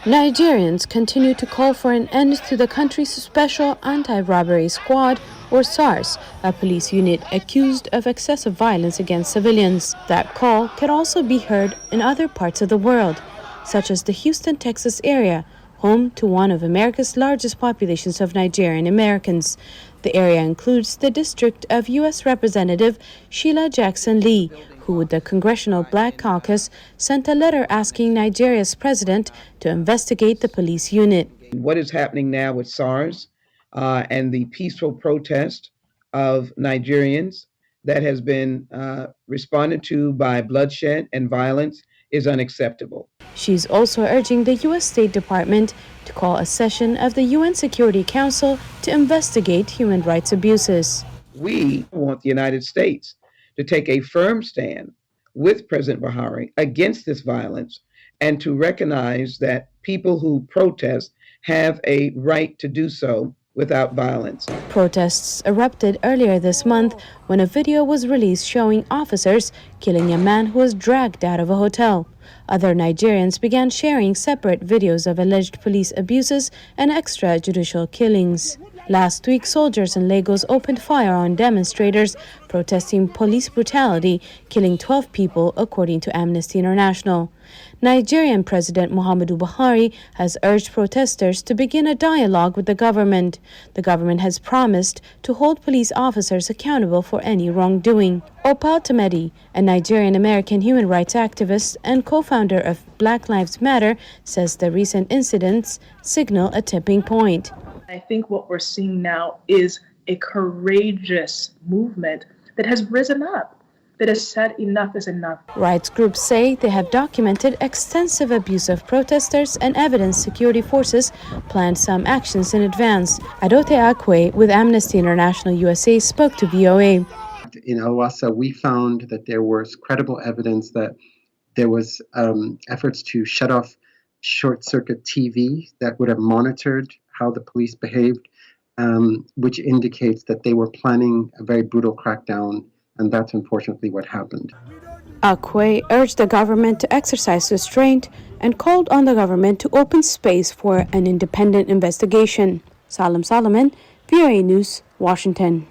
Nigerians continue to call for an end to the country's Special Anti-Robbery Squad, or SARS, a police unit accused of excessive violence against civilians. That call can also be heard in other parts of the world, such as the Houston, Texas area, home to one of America's largest populations of Nigerian Americans. The area includes the district of U.S. Representative Sheila Jackson Lee, who, with the Congressional Black Caucus, sent a letter asking Nigeria's president to investigate the police unit. What is happening now with SARS and the peaceful protest of Nigerians that has been responded to by bloodshed and violence is unacceptable. She's also urging the U.S. State Department to call a session of the UN Security Council to investigate human rights abuses. We want the United States to take a firm stand with President Buhari against this violence and to recognize that people who protest have a right to do so without violence. Protests erupted earlier this month when a video was released showing officers killing a man who was dragged out of a hotel. Other Nigerians began sharing separate videos of alleged police abuses and extrajudicial killings. Last week, soldiers in Lagos opened fire on demonstrators protesting police brutality, killing 12 people, according to Amnesty International. Nigerian President Muhammadu Buhari has urged protesters to begin a dialogue with the government. The government has promised to hold police officers accountable for any wrongdoing. Opal, Tometi, a Nigerian-American human rights activist and co-founder of Black Lives Matter, says the recent incidents signal a tipping point. I think what we're seeing now is a courageous movement that has risen up, that has said enough is enough. Rights groups say they have documented extensive abuse of protesters and evidence security forces planned some actions in advance. Adotel Akwel with Amnesty International U.S.A. spoke to VOA. In U.S.A, we found that there was credible evidence that there was efforts to shut off short-circuit TV that would have monitored how the police behaved, which indicates that they were planning a very brutal crackdown, and that's unfortunately what happened. Akwel urged the government to exercise restraint and called on the government to open space for an independent investigation. Salam Solomon, VOA News, Washington.